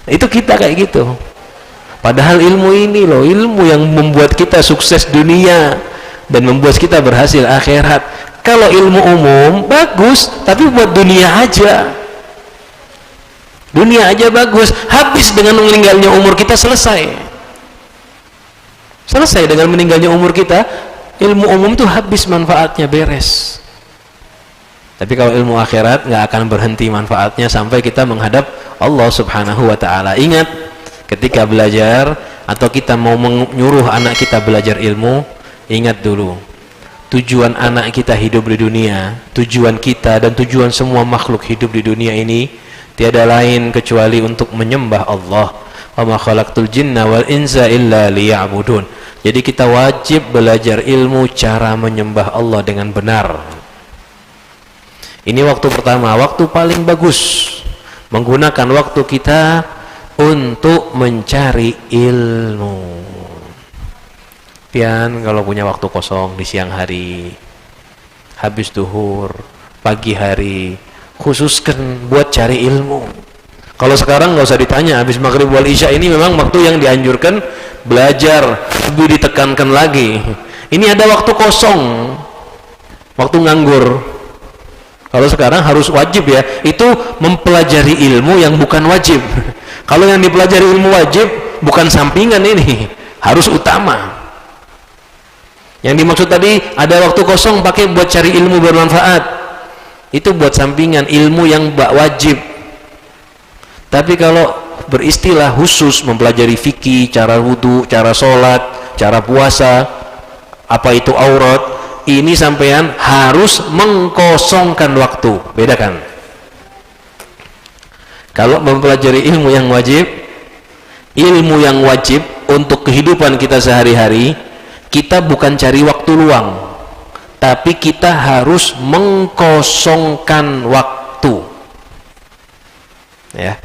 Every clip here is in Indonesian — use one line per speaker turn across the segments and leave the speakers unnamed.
Itu kita kayak gitu. Padahal ilmu ini loh, ilmu yang membuat kita sukses dunia dan membuat kita berhasil akhirat. Kalau ilmu umum bagus, tapi buat dunia aja. Dunia aja bagus, habis dengan meninggalnya umur kita, selesai. Selesai dengan meninggalnya umur kita, ilmu umum tuh habis manfaatnya, beres. Tapi kalau ilmu akhirat nggak akan berhenti manfaatnya sampai kita menghadap Allah Subhanahu wa ta'ala. Ingat, ketika belajar atau kita mau menyuruh anak kita belajar ilmu, ingat dulu tujuan anak kita hidup di dunia, tujuan kita dan tujuan semua makhluk hidup di dunia ini tiada lain kecuali untuk menyembah Allah. Wa ma khalaqtul jinna wal insa illa liya'budun. Jadi kita wajib belajar ilmu cara menyembah Allah dengan benar. Ini waktu pertama, waktu paling bagus menggunakan waktu kita untuk mencari ilmu. Pian kalau punya waktu kosong di siang hari, habis duhur, pagi hari, khususkan buat cari ilmu. Kalau sekarang nggak usah ditanya, habis maghrib wal isya ini memang waktu yang dianjurkan belajar, lebih ditekankan lagi. Ini ada waktu kosong, waktu nganggur. Kalau sekarang harus wajib ya, itu mempelajari ilmu yang bukan wajib. Kalau yang dipelajari ilmu wajib bukan sampingan, ini harus utama. Yang dimaksud tadi ada waktu kosong pakai buat cari ilmu bermanfaat, itu buat sampingan, ilmu yang wajib. Tapi kalau beristilah khusus mempelajari fikih, cara wudu, cara sholat, cara puasa, apa itu aurat, ini sampean harus mengkosongkan waktu. Bedakan. Kalau mempelajari ilmu yang wajib untuk kehidupan kita sehari-hari, kita bukan cari waktu luang, tapi kita harus mengkosongkan waktu. Ya,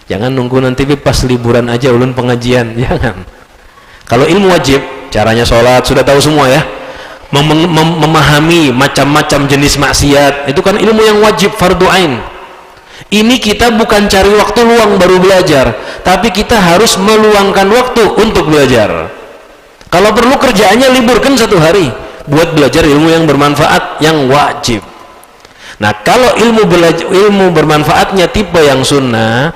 jangan nunggu nanti pas liburan aja ulun pengajian, jangan. Kalau ilmu wajib, caranya sholat sudah tahu semua ya. Memahami macam-macam jenis maksiat, itu kan ilmu yang wajib, fardu ain. Ini kita bukan cari waktu luang baru belajar, tapi kita harus meluangkan waktu untuk belajar. Kalau perlu kerjaannya liburkan 1 hari buat belajar ilmu yang bermanfaat, yang wajib. Nah, kalau ilmu bermanfaatnya tipe yang sunnah,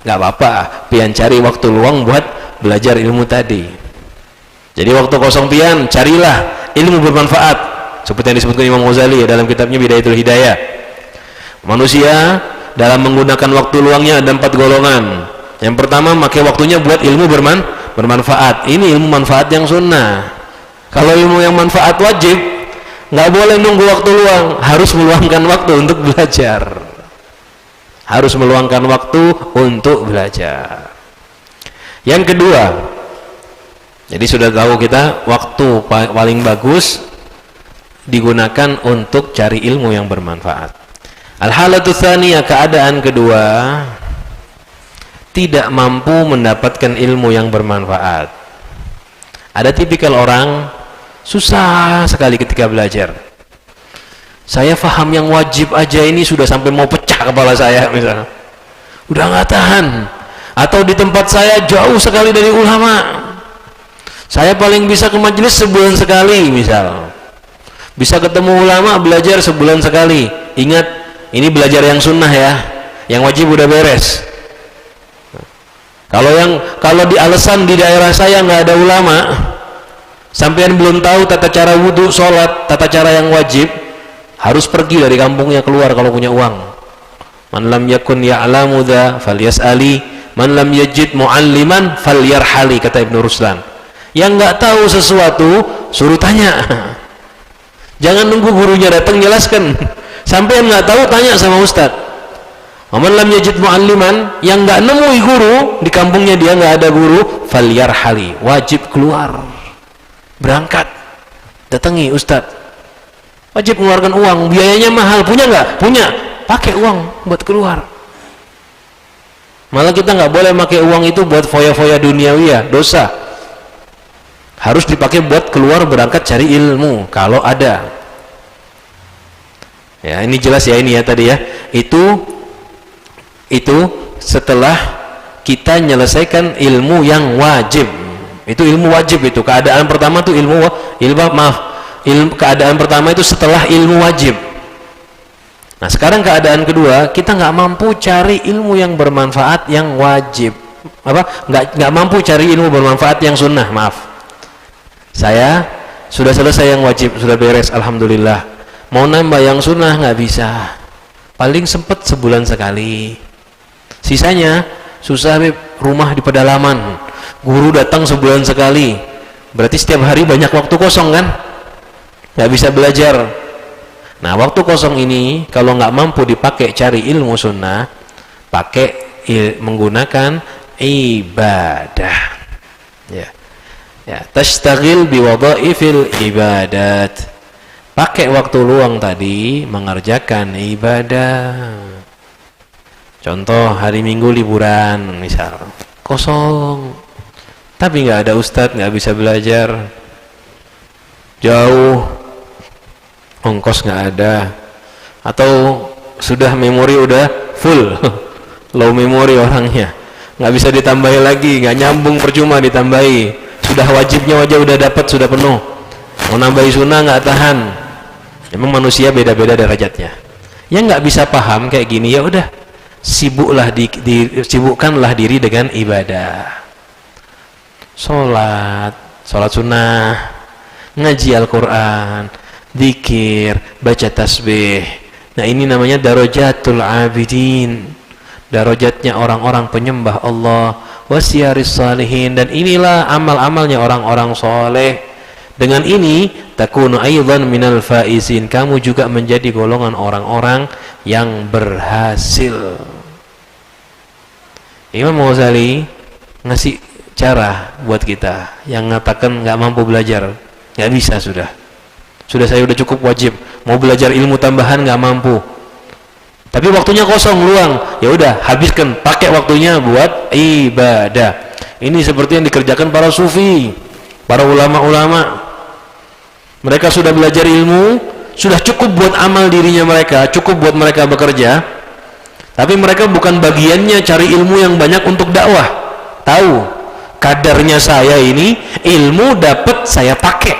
nggak apa-apa, pian cari waktu luang buat belajar ilmu tadi. Jadi waktu kosong pian carilah ilmu bermanfaat, seperti yang disebutkan Imam Ghazali ya, dalam kitabnya Bidayatul Hidayah. Manusia dalam menggunakan waktu luangnya ada 4 golongan. Yang pertama, pakai waktunya buat ilmu bermanfaat. Ini ilmu manfaat yang sunnah. Kalau ilmu yang manfaat wajib, nggak boleh nunggu waktu luang, harus meluangkan waktu untuk belajar. Harus meluangkan waktu untuk belajar. Yang kedua, jadi sudah tahu kita waktu paling bagus digunakan untuk cari ilmu yang bermanfaat. Al-halatu tsaniyah, keadaan kedua, tidak mampu mendapatkan ilmu yang bermanfaat. Ada tipikal orang susah sekali ketika belajar. Saya faham yang wajib aja ini sudah sampai mau pecah kepala saya misalnya. Udah nggak tahan. Atau di tempat saya jauh sekali dari ulama. Saya paling bisa ke majelis sebulan sekali misal. Bisa ketemu ulama, belajar sebulan sekali. Ingat, ini belajar yang sunnah ya. Yang wajib udah beres. Kalau di alasan di daerah saya nggak ada ulama, sampean belum tahu tata cara wudu, sholat, tata cara yang wajib, harus pergi dari kampungnya keluar kalau punya uang. Man lam yakun ya'lamu dha falyas'ali, man lam yajid mu'alliman falyarhali, kata Ibnu Ruslan. Yang nggak tahu sesuatu suruh tanya. Jangan nunggu gurunya datang jelaskan. Sampai yang nggak tahu tanya sama ustadz. Man lam yajid mu'alliman, yang nggak nemui guru di kampungnya, dia nggak ada guru, falyarhali, wajib keluar, berangkat, datangi ustadz. Wajib mengeluarkan uang, biayanya mahal. Punya nggak? Punya, pakai uang buat keluar. Malah kita nggak boleh pakai uang itu buat foya-foya duniawi ya, dosa. Harus dipakai buat keluar berangkat cari ilmu kalau ada. Ya, ini jelas ya, ini ya tadi ya. Itu
setelah kita menyelesaikan ilmu yang wajib. Itu ilmu wajib itu. Keadaan pertama itu keadaan pertama itu setelah ilmu wajib. Nah, sekarang keadaan kedua, kita nggak mampu cari ilmu yang bermanfaat yang wajib. Nggak mampu cari ilmu bermanfaat yang sunnah. Maaf, saya sudah selesai yang wajib, sudah beres, alhamdulillah. Mau nambah yang sunnah nggak bisa, paling sempet sebulan sekali. Sisanya susah, rumah di pedalaman, guru datang sebulan sekali, berarti setiap hari banyak waktu kosong kan, nggak bisa belajar. Nah, waktu kosong ini kalau nggak mampu dipakai cari ilmu sunnah, menggunakan ibadah. Ya, tashtagil biwadhaifil ibadat. Pakai waktu luang tadi mengerjakan ibadah. Contoh hari Minggu liburan, misal kosong, tapi nggak ada ustadz, nggak bisa belajar, jauh, ongkos nggak ada, atau sudah memori udah full, low memori orangnya, nggak bisa ditambahi lagi, nggak nyambung, percuma ditambahi, sudah wajibnya wajah udah dapat, sudah penuh, mau nambahi sunnah nggak tahan. Memang manusia beda-beda derajatnya. Yang nggak bisa paham kayak gini, ya udah sibukkanlah diri dengan ibadah, sholat sunnah, ngaji Al-Quran, zikir, baca tasbih. Nah, ini namanya darajatul abidin, darajatnya orang-orang penyembah Allah, wasyaris salihin, dan inilah amal-amalnya orang-orang soleh. Dengan ini takunu aidan minal faizin, kamu juga menjadi golongan orang-orang yang berhasil. Imam Ghazali ngasih cara buat kita yang mengatakan nggak mampu belajar, nggak bisa, sudah saya udah cukup wajib, mau belajar ilmu tambahan nggak mampu, tapi waktunya kosong luang, ya udah habiskan, pakai waktunya buat ibadah. Ini seperti yang dikerjakan para sufi, para ulama-ulama. Mereka sudah belajar ilmu, sudah cukup buat amal dirinya mereka, cukup buat mereka bekerja, tapi mereka bukan bagiannya cari ilmu yang banyak untuk dakwah. Tahu kadarnya saya ini, ilmu dapat saya pakai.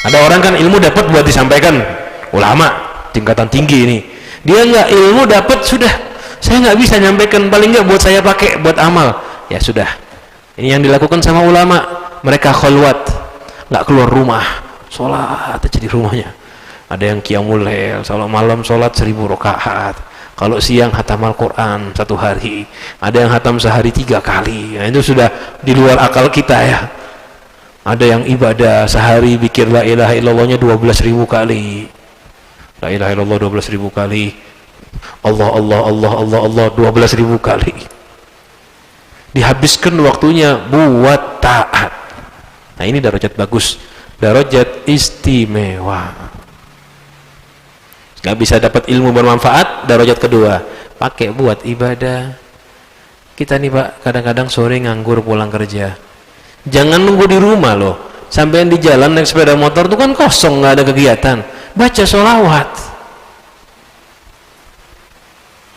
Ada orang kan ilmu dapat buat disampaikan, ulama tingkatan tinggi ini, dia nggak, ilmu dapat sudah, saya nggak bisa nyampaikan, paling nggak buat saya pakai buat amal. Ya sudah, ini yang dilakukan sama ulama. Mereka khalwat, nggak keluar rumah, sholat aja di rumahnya. Ada yang qiyamul lail, kalau malam sholat 1000 rakaat, kalau siang hatam Al-Quran 1 hari, ada yang hatam sehari 3 kali. Nah, itu sudah di luar akal kita ya. Ada yang ibadah sehari zikir la ilaha illallahnya 12.000 kali, la ilaha illallah 12.000 kali, Allah Allah Allah Allah Allah 12.000 kali. Dihabiskan waktunya buat taat. Nah, ini darajat bagus, darajat istimewa. Gak bisa dapat ilmu bermanfaat, darajat kedua, pakai buat ibadah. Kita nih Pak, kadang-kadang sore nganggur pulang kerja, jangan nunggu di rumah loh, sampai di jalan naik sepeda motor tuh kan kosong, nggak ada kegiatan, baca sholawat.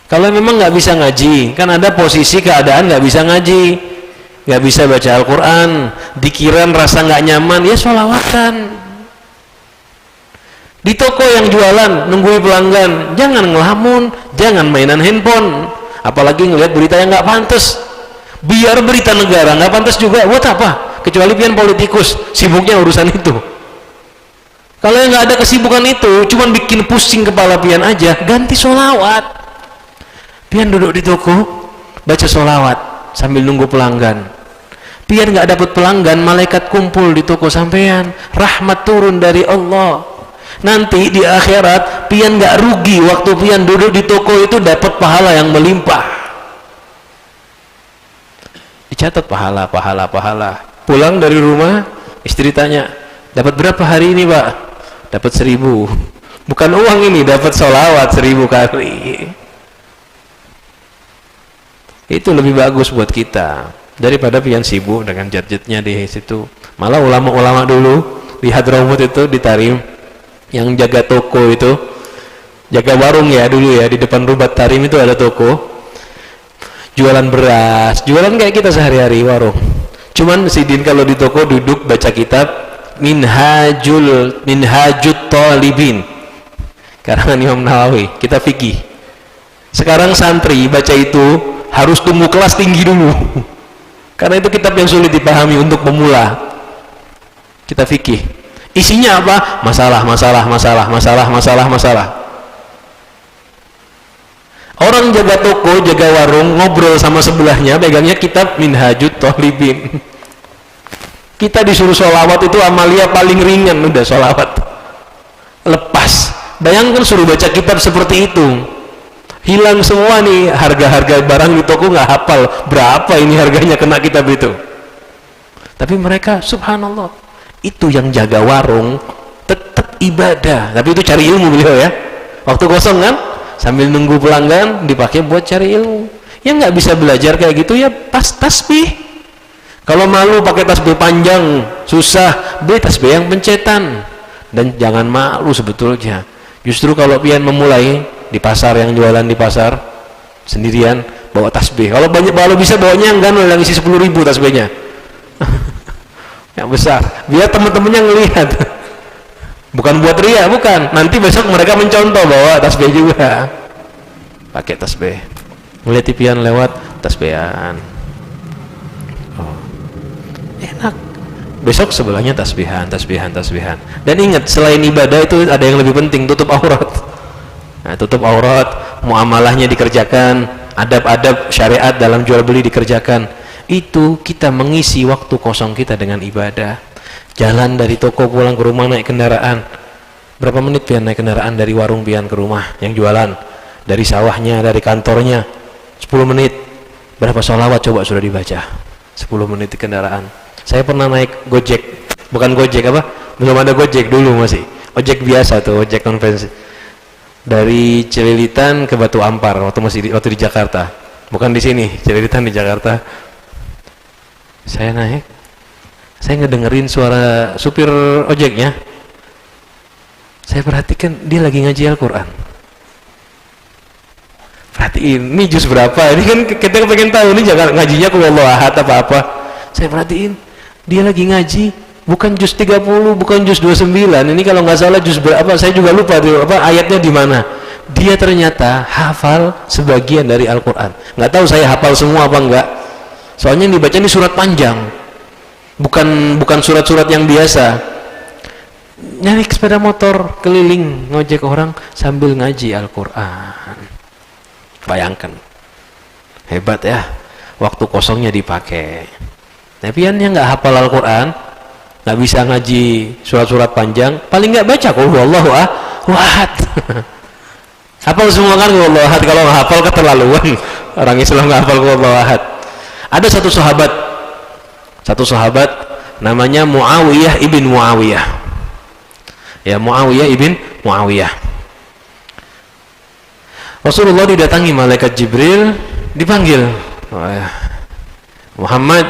Kalau memang nggak bisa ngaji, kan ada posisi keadaan nggak bisa ngaji, nggak bisa baca Al-Quran, dikiran rasa nggak nyaman, ya sholawatan. Di toko yang jualan nunggui pelanggan, jangan ngelamun, jangan mainan handphone, apalagi ngelihat berita yang nggak pantas. Biar berita negara nggak pantas juga, buat apa? Kecuali pian politikus sibuknya urusan itu. Kalau yang nggak ada kesibukan itu, cuman bikin pusing kepala pian aja, ganti sholawat. Pian duduk di toko baca sholawat sambil nunggu pelanggan. Pian nggak dapat pelanggan, malaikat kumpul di toko sampean, rahmat turun dari Allah. Nanti di akhirat pian nggak rugi, waktu pian duduk di toko itu dapat pahala yang melimpah. Dicatat pahala. Pulang dari rumah, istri tanya, dapat berapa hari ini Pak? Dapat 1000. Bukan uang ini, dapat sholawat 1000 kali. Itu lebih bagus buat kita daripada pian sibuk dengan gadgetnya di situ. Malah ulama-ulama dulu di Hadramaut itu, di Tarim, yang jaga toko itu, jaga warung ya dulu ya, di depan Rubat Tarim itu ada toko. jualan beras, jualan kayak kita sehari-hari warung. Cuman sidin kalau di toko duduk baca kitab Minhajut Talibin karangan Imam Nawawi, kita fikih. Sekarang santri baca itu harus tunggu kelas tinggi dulu karena itu kitab yang sulit dipahami untuk pemula. Kita fikih, isinya apa? Masalah. Orang jaga toko, jaga warung, ngobrol sama sebelahnya, pegangnya kitab Minhajut Talibin. Kita disuruh sholawat itu amalia paling ringan, udah sholawat lepas. Bayangkan suruh baca kitab seperti itu, hilang semua nih harga-harga barang di toko, nggak hafal berapa ini harganya kena kitab itu. Tapi mereka subhanallah, itu yang jaga warung tetap ibadah, tapi itu cari ilmu beliau ya. Waktu kosong kan sambil nunggu pelanggan dipakai buat cari ilmu. Yang nggak bisa belajar kayak gitu ya pas tasbih. Kalau malu pakai tasbih panjang susah, beli tasbih yang pencetan. Dan jangan malu sebetulnya. Justru kalau pian memulai di pasar, yang jualan di pasar sendirian bawa tasbih, kalau banyak, kalau bisa bawanya enggak yang isi 10.000 tasbihnya yang besar, biar teman-temannya ngelihat. Bukan buat ria, bukan. Nanti besok mereka mencontoh bawa tasbih juga. Pakai tasbih. Melihat tipian lewat tasbihan. Oh. Enak. Besok sebelahnya tasbihan. Dan ingat, selain ibadah itu ada yang lebih penting, tutup aurat. Nah, tutup aurat, muamalahnya dikerjakan, adab-adab syariat dalam jual beli dikerjakan. Itu kita mengisi waktu kosong kita dengan ibadah. Jalan dari toko pulang ke rumah naik kendaraan, berapa menit pian naik kendaraan dari warung pian ke rumah yang jualan, dari sawahnya, dari kantornya 10 menit. Berapa sholawat coba sudah dibaca 10 menit di kendaraan. Saya pernah naik Gojek, bukan Gojek apa, belum ada Gojek dulu, masih ojek biasa tuh, ojek konvensi, dari Celilitan ke Batu Ampar waktu di Jakarta, bukan di sini, Celilitan di Jakarta. Saya naik, saya ngedengerin suara supir ojeknya. Saya perhatikan dia lagi ngaji Al-Quran. Perhatiin, ini juz berapa? Ini kan kita pengen tahu nih, jangan ngajinya Qul Huwallahu Ahad apa-apa. Saya perhatiin, dia lagi ngaji bukan juz 30, bukan juz 29. Ini kalau nggak salah juz berapa? Saya juga lupa tuh, apa ayatnya di mana. Dia ternyata hafal sebagian dari Al-Quran. Nggak tahu saya hafal semua apa enggak. Soalnya yang dibaca ini surat panjang. Bukan surat-surat yang biasa. Nyari sepeda motor keliling ngojek orang sambil ngaji Al-Quran. Bayangkan, hebat ya, waktu kosongnya dipakai. Tapi yang nggak hafal Al-Quran, nggak bisa ngaji surat-surat panjang, paling nggak baca Qul Huwallahu Ahad. Hafal semua kan Qul Huwallahu Ahad, kalau nggak hafal keterlaluan. Orang Islam nggak hafal Qul Huwallahu Ahad. Ada satu sahabat namanya Muawiyah ibn Muawiyah. Ya, Muawiyah ibn Muawiyah. Rasulullah didatangi malaikat Jibril, dipanggil, Muhammad,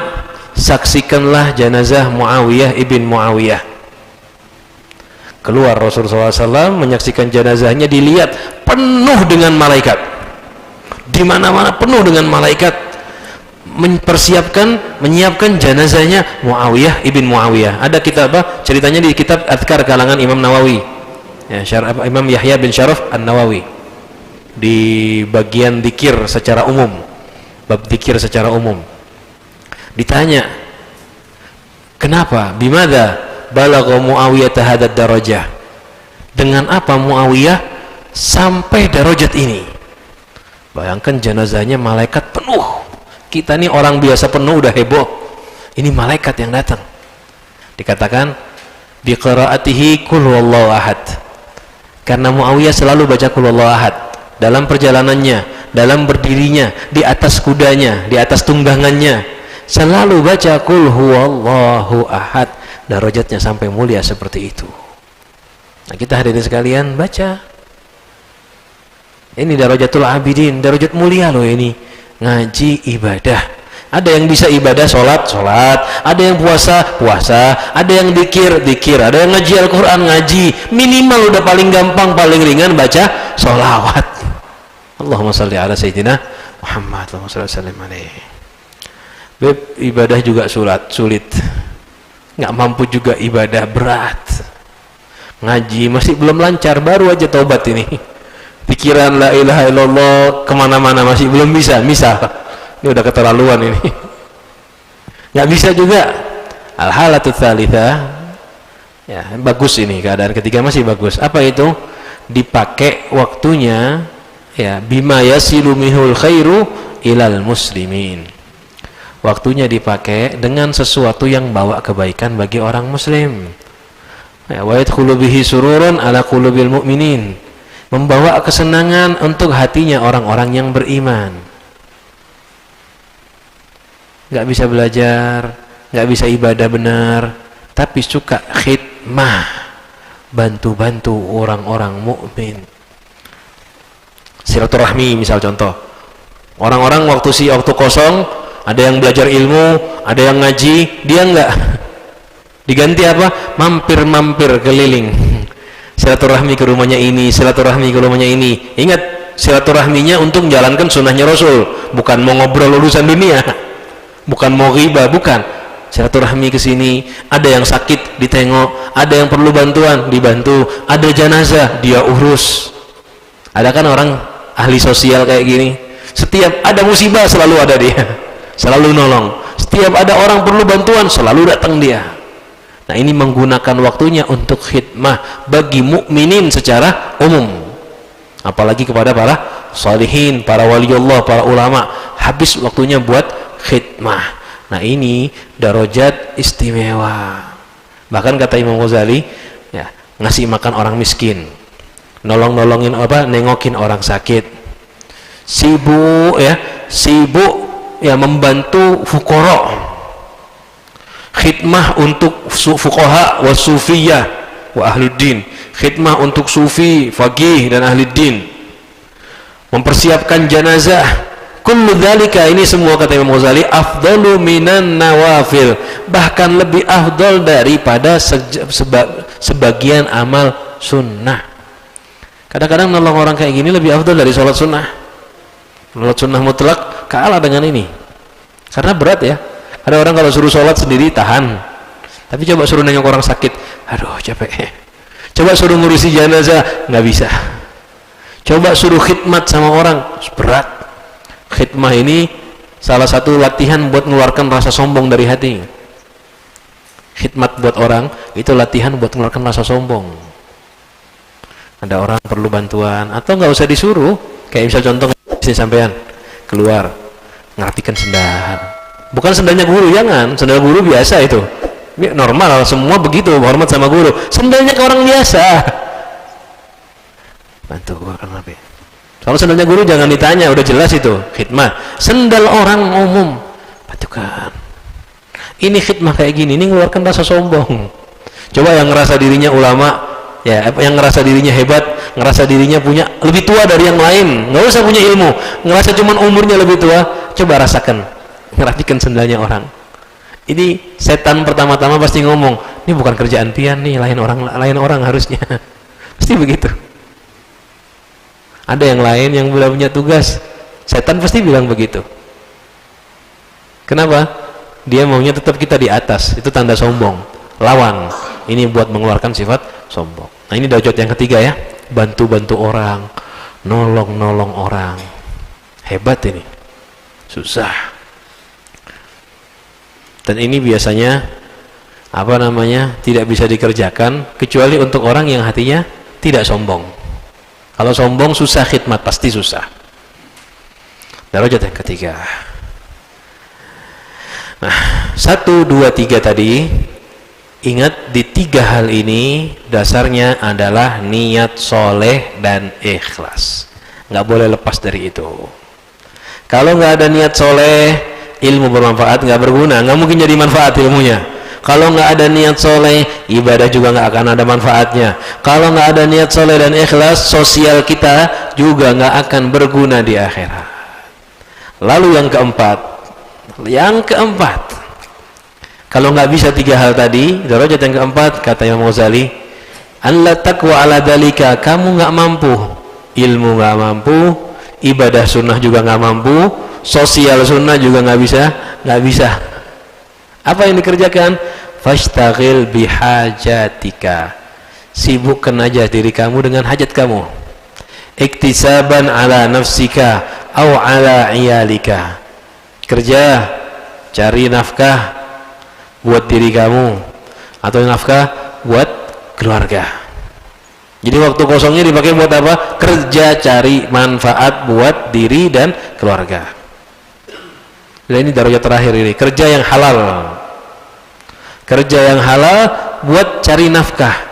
saksikanlah jenazah Muawiyah ibn Muawiyah. Keluar Rasulullah SAW menyaksikan jenazahnya, dilihat penuh dengan malaikat. Di mana-mana penuh dengan malaikat. Menyiapkan jenazahnya Muawiyah ibn Muawiyah. Ada kitab apa? Ceritanya di kitab Adhkar kalangan Imam Nawawi. Ya, Imam Yahya bin Syaraf An-Nawawi. Di bagian dzikir secara umum. Bab dzikir secara umum. Ditanya, kenapa? Bimada balagha Muawiyah hadad darajah? Dengan apa Muawiyah sampai darajat ini? Bayangkan jenazahnya malaikat penuh. Kita nih orang biasa penuh udah heboh, ini malaikat yang datang. Dikatakan biqiraatihi Qul Huwallahu Ahad, karena Muawiyah selalu baca Qul Huwallahu Ahad dalam perjalanannya, dalam berdirinya, di atas kudanya, di atas tunggangannya, selalu baca Qul Huwallahu Ahad. Darajatnya sampai mulia seperti itu. Nah, kita hadirin sekalian, baca ini darajatul abidin, darajat mulia loh ini. Ngaji ibadah. Ada yang bisa ibadah sholat, ada yang puasa, ada yang dikir, ada yang ngaji Al-Quran, ngaji. Minimal udah paling gampang, paling ringan baca sholawat. Allahumma salli ala Sayyidina Muhammad sallallahu alaihi. Beb, ibadah juga sulit. Nggak mampu juga ibadah berat. Ngaji masih belum lancar, baru aja taubat ini. Pikiran la ilaha illallah kemana-mana masih belum bisa. Ini udah keterlaluan ini. Nggak bisa juga. Al-halatu tsalitsah, ya bagus ini, keadaan ketiga masih bagus. Apa itu? Dipakai waktunya ya bima yasilu mihul khairu ilal muslimin. Waktunya dipakai dengan sesuatu yang bawa kebaikan bagi orang muslim. Ya, wa yadkhulu bihi sururun ala qulubil mu'minin. Membawa kesenangan untuk hatinya orang-orang yang beriman. Nggak bisa belajar, nggak bisa ibadah benar, tapi suka khidmah, bantu-bantu orang-orang mukmin. Silaturahmi misal contoh. Orang-orang waktu kosong, ada yang belajar ilmu, ada yang ngaji, dia enggak. Diganti apa? Mampir-mampir keliling. Silaturahmi ke rumahnya ini, silaturahmi ke rumahnya ini. Ingat, silaturahminya untuk menjalankan sunnahnya Rasul, bukan mau ngobrol urusan dunia, bukan mau ghibah, bukan. Silaturahmi ke sini, ada yang sakit ditengok, ada yang perlu bantuan dibantu, ada jenazah dia urus. Ada kan orang ahli sosial kayak gini, setiap ada musibah selalu ada dia, selalu nolong. Setiap ada orang perlu bantuan selalu datang dia. Nah, ini menggunakan waktunya untuk khidmah bagi mukminin secara umum, apalagi kepada para sholihin, para waliullah, para ulama, habis waktunya buat khidmah. Nah, ini darajat istimewa. Bahkan kata Imam Ghazali, ya, ngasih makan orang miskin, nolongin nengokin orang sakit, sibuk ya membantu fuqara, khidmah untuk fuqaha wa sufiyah wa ahluddin, khidmah untuk sufi, faqih dan ahluddin, mempersiapkan jenazah. Kullu dzalika, ini semua kata Imam Ghazali afdalu minan nawafil, bahkan lebih afdal daripada sebagian amal sunnah. Kadang-kadang nolong orang kayak gini lebih afdal dari sholat sunnah. Sholat sunnah mutlak kalah dengan ini, karena berat ya. Ada orang kalau suruh sholat sendiri tahan, tapi coba suruh nengok orang sakit, aduh capek. Coba suruh ngurusi jenazah, nggak bisa. Coba suruh khidmat sama orang, berat. Khidmah ini salah satu latihan buat mengeluarkan rasa sombong dari hati. Khidmat buat orang itu latihan buat mengeluarkan rasa sombong. Ada orang perlu bantuan, atau nggak usah disuruh, kayak misal contoh sini sampean keluar ngerapikan sendal. Bukan sendalnya guru, jangan. Sendal guru biasa itu, normal, semua begitu, hormat sama guru. Sendalnya ke orang biasa, bantu keluarkan rapi. Kalau sendalnya guru jangan ditanya, udah jelas itu khidmah. Sendal orang umum, bantukan. Ini khidmah kayak gini, ini mengeluarkan rasa sombong. Coba yang ngerasa dirinya ulama, ya, yang ngerasa dirinya hebat, ngerasa dirinya punya lebih tua dari yang lain, nggak usah punya ilmu, ngerasa cuman umurnya lebih tua, coba rasakan ngerapikan sendalnya orang. Ini setan pertama-tama pasti ngomong, ini bukan kerjaan pian nih, lain orang harusnya. Pasti begitu. Ada yang lain yang belum punya tugas, setan pasti bilang begitu. Kenapa? Dia maunya tetap kita di atas, itu tanda sombong, lawan. Ini buat mengeluarkan sifat sombong. Nah, ini darajat yang ketiga ya, bantu-bantu orang, nolong orang. Hebat ini, susah. Dan ini biasanya tidak bisa dikerjakan kecuali untuk orang yang hatinya tidak sombong. Kalau sombong susah khidmat, pasti susah. Darajat yang ketiga. Nah, 1, 2, 3 tadi, ingat di 3 hal ini dasarnya adalah niat soleh dan ikhlas. Nggak boleh lepas dari itu. Kalau nggak ada niat soleh, ilmu bermanfaat nggak berguna, nggak mungkin jadi manfaat ilmunya. Kalau nggak ada niat soleh, ibadah juga nggak akan ada manfaatnya. Kalau nggak ada niat soleh dan ikhlas, sosial kita juga nggak akan berguna di akhirat. Lalu yang keempat, kalau nggak bisa 3 hal tadi, darajat yang keempat kata Imam Ghazali, an la taqwa ala dalika, kamu nggak mampu, ilmu nggak mampu, ibadah sunnah juga nggak mampu, sosial sunnah juga nggak bisa. Apa yang dikerjakan? Fashtaghil bihajatika, sibukkan aja diri kamu dengan hajat kamu. Iktisaban ala nafsika au ala iyalika, kerja cari nafkah buat diri kamu atau nafkah buat keluarga. Jadi waktu kosongnya dipakai buat apa? Kerja cari manfaat buat diri dan keluarga. Dan ini darajat terakhir ini, kerja yang halal. Kerja yang halal buat cari nafkah.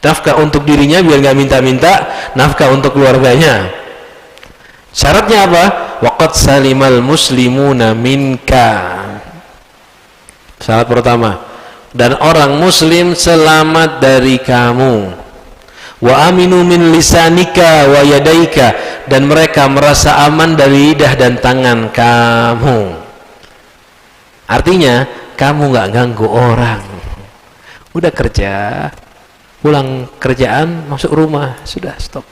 Nafkah untuk dirinya biar nggak minta-minta, nafkah untuk keluarganya. Syaratnya apa? Waqad salimal muslimuna minka. Syarat pertama, dan orang muslim selamat dari kamu. Wa aminu min lisanika wa yadaika, dan mereka merasa aman dari lidah dan tangan kamu. Artinya kamu nggak ganggu orang. Udah kerja, pulang kerjaan, masuk rumah, sudah stop.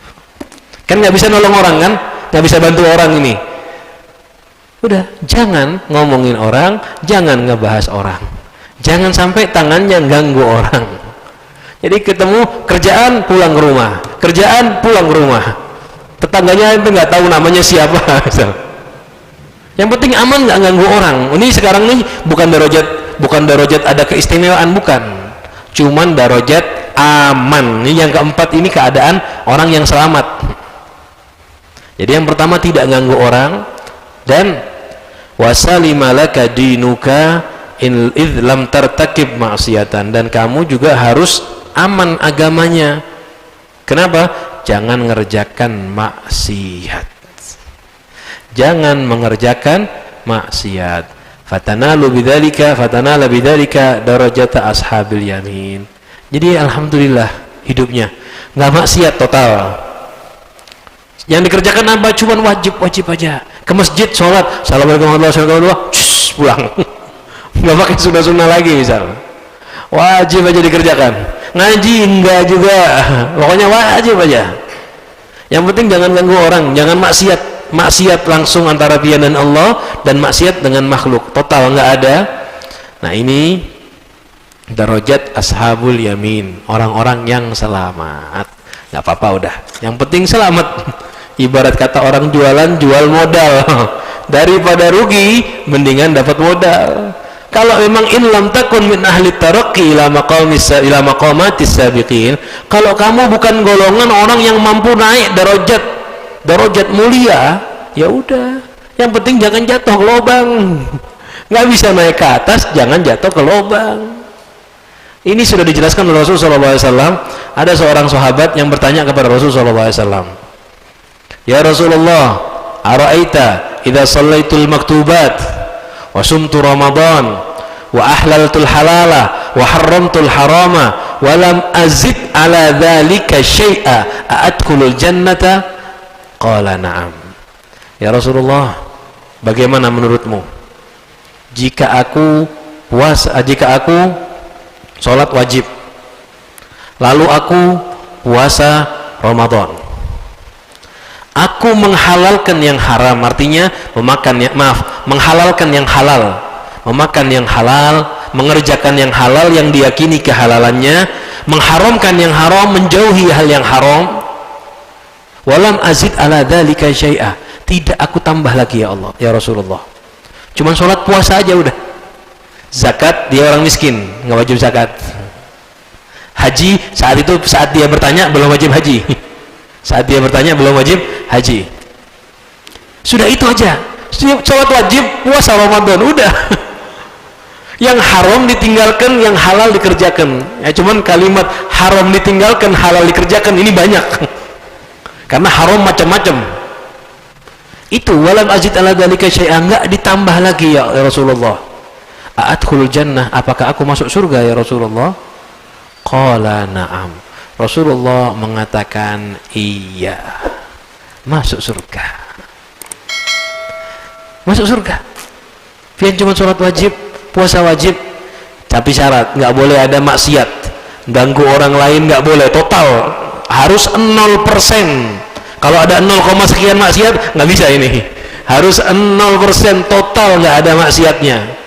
Kan nggak bisa nolong orang kan, nggak bisa bantu orang ini. Udah, jangan ngomongin orang, jangan ngebahas orang, jangan sampai tangannya ganggu orang. Jadi ketemu kerjaan, pulang ke rumah, kerjaan, pulang ke rumah. Tetangganya itu nggak tahu namanya siapa. Yang penting aman, nggak ganggu orang. Ini sekarang nih bukan darajat ada keistimewaan, bukan. Cuman darajat aman. Ini yang keempat, ini keadaan orang yang selamat. Jadi yang pertama tidak ganggu orang, dan wasalimalaka dinuka in lam tartakib ma'siyatan, dan kamu juga harus aman agamanya. Kenapa? Jangan mengerjakan maksiat, jangan mengerjakan maksiat. Fatanalu bidzalika darajata ashabil yamin. Jadi alhamdulillah hidupnya nggak maksiat total. Yang dikerjakan apa? Cuman wajib aja. Ke masjid, sholat, assalamualaikum warahmatullahi wabarakatuh, pulang. Nggak pakai sunnah-sunnah lagi misalnya. Wajib aja dikerjakan. Ngaji enggak juga, pokoknya wajib aja. Yang penting jangan ganggu orang, jangan maksiat langsung antara dia dan Allah, dan maksiat dengan makhluk, total nggak ada. Nah ini darajat ashabul yamin, orang-orang yang selamat. Nggak apa-apa udah, yang penting selamat. Ibarat kata orang jualan, jual modal. Daripada rugi, mendingan dapat modal. Kalau memang in lam takun min ahli taraqi ila maqamatis sabiqin, kalau kamu bukan golongan orang yang mampu naik darajat mulia, ya udah, yang penting jangan jatuh ke lubang. Nggak bisa naik ke atas, jangan jatuh ke lubang. Ini sudah dijelaskan oleh Rasulullah SAW. Ada seorang sahabat yang bertanya kepada Rasulullah SAW, ya Rasulullah, ara'aita idza shallaitul maktubat wa sumtu ramadan wa ahlaltul halala wa harramtul harama wa lam azid ala dzalika syai'a a'adkhulul jannata? Qala na'am. Ya Rasulullah, bagaimana menurutmu jika aku sholat wajib, lalu aku puasa Ramadan, aku menghalalkan yang haram, artinya menghalalkan yang halal, memakan yang halal, mengerjakan yang halal yang diyakini kehalalannya, mengharamkan yang haram, menjauhi hal yang haram. Walam azid ala dzalika syai'a, tidak aku tambah lagi ya Allah, ya Rasulullah. Cuman sholat puasa aja udah. Zakat, dia orang miskin, nggak wajib zakat. Haji, saat dia bertanya belum wajib haji. Saat dia bertanya belum wajib haji. Sudah itu aja. Sholat wajib, puasa Ramadan, udah. Yang haram ditinggalkan, yang halal dikerjakan. Ya cuman kalimat haram ditinggalkan, halal dikerjakan ini banyak. Karena haram macam-macam. Itu walam azid ala dzalika syai'an, enggak ditambah lagi ya Rasulullah. A'adkhulul jannah, apakah aku masuk surga ya Rasulullah? Qala na'am. Rasulullah mengatakan iya, masuk surga. Masuk surga. Pian cuma sholat wajib, puasa wajib, tapi syarat nggak boleh ada maksiat, ganggu orang lain nggak boleh, total harus 0%. Kalau ada 0, sekian maksiat nggak bisa ini, harus 0% total nggak ada maksiatnya.